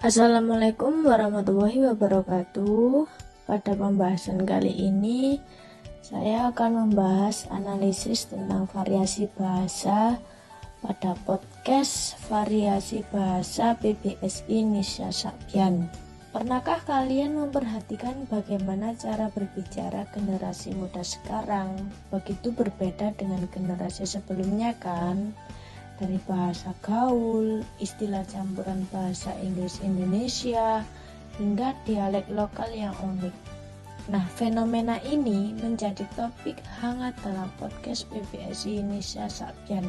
Assalamualaikum warahmatullahi wabarakatuh. Pada pembahasan kali ini, saya akan membahas analisis tentang variasi bahasa pada podcast Variasi Bahasa PBSI Nisha Sakyan. Pernahkah kalian memperhatikan bagaimana cara berbicara generasi muda sekarang begitu berbeda dengan generasi sebelumnya kan? Dari bahasa gaul, istilah campuran bahasa Inggris Indonesia, hingga dialek lokal yang unik. Nah, fenomena ini menjadi topik hangat dalam podcast PBSI Nisha Sakyan,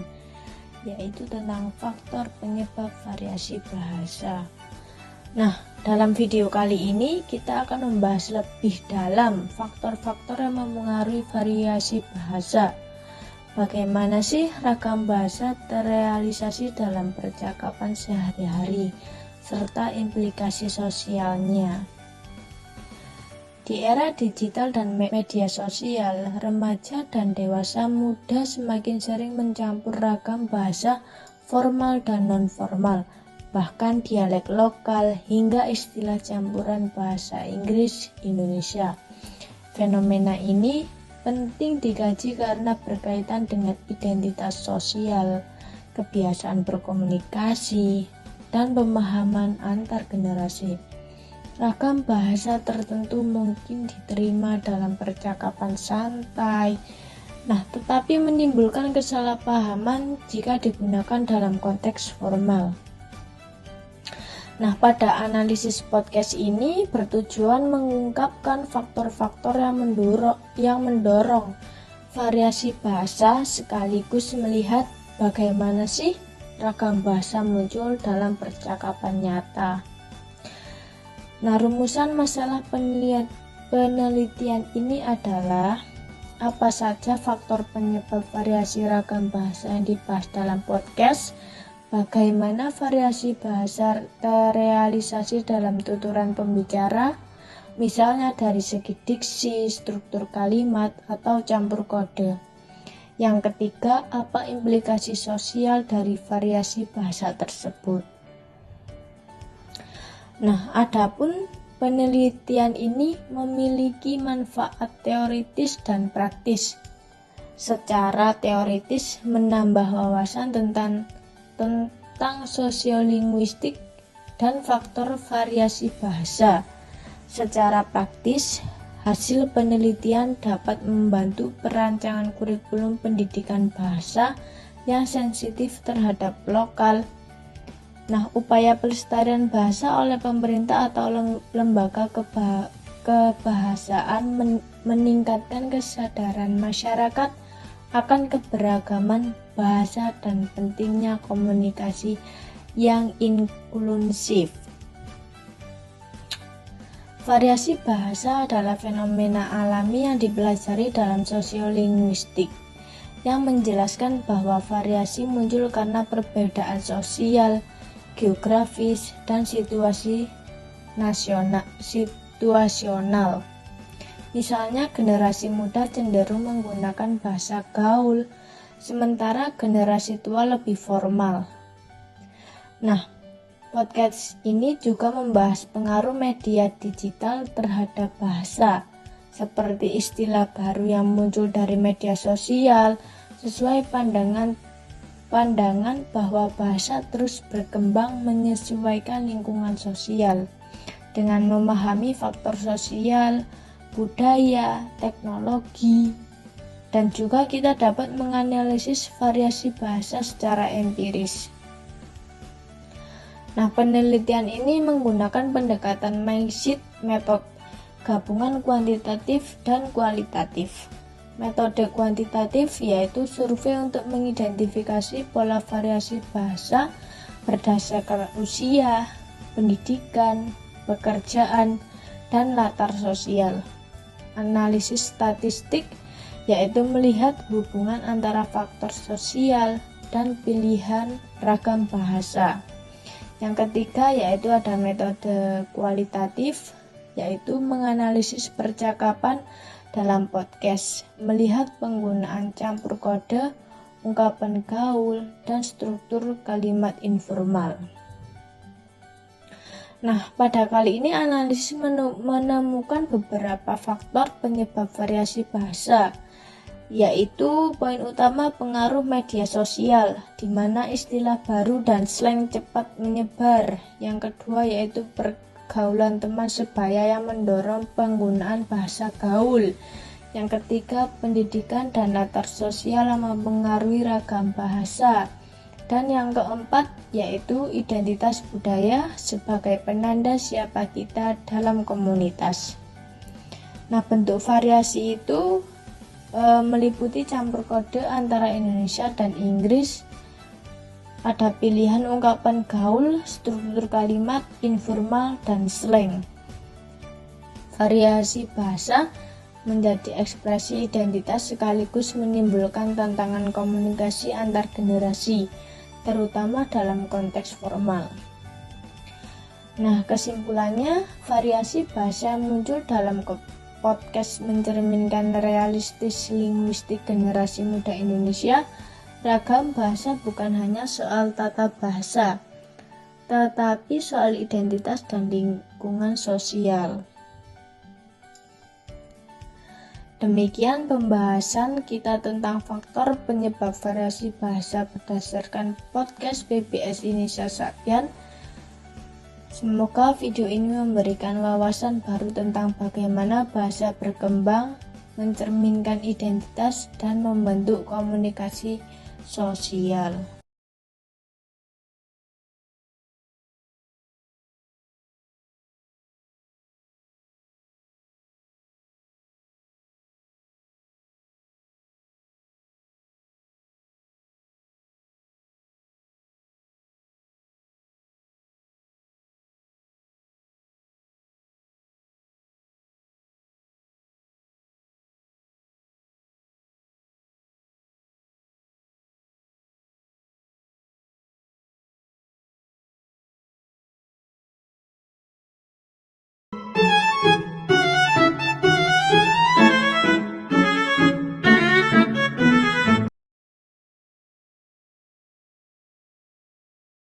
yaitu tentang faktor penyebab variasi bahasa. Nah, dalam video kali ini kita akan membahas lebih dalam faktor-faktor yang mempengaruhi variasi bahasa. Bagaimana sih ragam bahasa terrealisasi dalam percakapan sehari-hari, serta implikasi sosialnya. Di era digital dan media sosial, remaja dan dewasa muda semakin sering mencampur ragam bahasa formal dan non-formal, bahkan dialek lokal hingga istilah campuran bahasa Inggris Indonesia. Fenomena ini penting dikaji karena berkaitan dengan identitas sosial, kebiasaan berkomunikasi, dan pemahaman antar generasi. Ragam bahasa tertentu mungkin diterima dalam percakapan santai, tetapi menimbulkan kesalahpahaman jika digunakan dalam konteks formal. Pada analisis podcast ini bertujuan mengungkapkan faktor-faktor yang mendorong variasi bahasa sekaligus melihat bagaimana sih ragam bahasa muncul dalam percakapan nyata. Rumusan masalah penelitian ini adalah apa saja faktor penyebab variasi ragam bahasa yang dibahas dalam podcast, bagaimana variasi bahasa terrealisasi dalam tuturan pembicara, misalnya dari segi diksi, struktur kalimat, atau campur kode. Yang ketiga, apa implikasi sosial dari variasi bahasa tersebut. Adapun penelitian ini memiliki manfaat teoritis dan praktis. Secara teoritis menambah wawasan tentang sosiolinguistik dan faktor variasi bahasa. Secara praktis, hasil penelitian dapat membantu perancangan kurikulum pendidikan bahasa yang sensitif terhadap lokal. Upaya pelestarian bahasa oleh pemerintah atau lembaga kebahasaan meningkatkan kesadaran masyarakat akan keberagaman bahasa dan pentingnya komunikasi yang inklusif. Variasi bahasa adalah fenomena alami yang dipelajari dalam sosiolinguistik, yang menjelaskan bahwa variasi muncul karena perbedaan sosial, geografis, dan situasional. Misalnya, generasi muda cenderung menggunakan bahasa gaul, sementara generasi tua lebih formal. Podcast ini juga membahas pengaruh media digital terhadap bahasa, seperti istilah baru yang muncul dari media sosial, sesuai pandangan bahwa bahasa terus berkembang menyesuaikan lingkungan sosial, dengan memahami faktor sosial, budaya, teknologi, dan juga kita dapat menganalisis variasi bahasa secara empiris. Penelitian ini menggunakan pendekatan mindset method, gabungan kuantitatif dan kualitatif. Metode kuantitatif yaitu survei untuk mengidentifikasi pola variasi bahasa berdasarkan usia, pendidikan, pekerjaan, dan latar sosial. Analisis statistik yaitu melihat hubungan antara faktor sosial dan pilihan ragam bahasa. Yang ketiga yaitu ada metode kualitatif, yaitu menganalisis percakapan dalam podcast, melihat penggunaan campur kode, ungkapan gaul, dan struktur kalimat informal. Nah, pada kali ini analisis menemukan beberapa faktor penyebab variasi bahasa, yaitu poin utama pengaruh media sosial, di mana istilah baru dan slang cepat menyebar. Yang kedua yaitu pergaulan teman sebaya yang mendorong penggunaan bahasa gaul. Yang ketiga, pendidikan dan latar sosial yang mempengaruhi ragam bahasa. Dan yang keempat yaitu identitas budaya sebagai penanda siapa kita dalam komunitas. Nah, bentuk variasi itu meliputi campur kode antara Indonesia dan Inggris. Ada pilihan ungkapan gaul, struktur kalimat, informal, dan slang. Variasi bahasa menjadi ekspresi identitas sekaligus menimbulkan tantangan komunikasi antar generasi, terutama dalam konteks formal. Nah, kesimpulannya, variasi bahasa muncul dalam podcast mencerminkan realistis linguistik generasi muda Indonesia. Ragam bahasa bukan hanya soal tata bahasa, tetapi soal identitas dan lingkungan sosial. Demikian pembahasan kita tentang faktor penyebab variasi bahasa berdasarkan podcast PBS Indonesia Sapian. Semoga video ini memberikan wawasan baru tentang bagaimana bahasa berkembang, mencerminkan identitas, dan membentuk komunikasi sosial.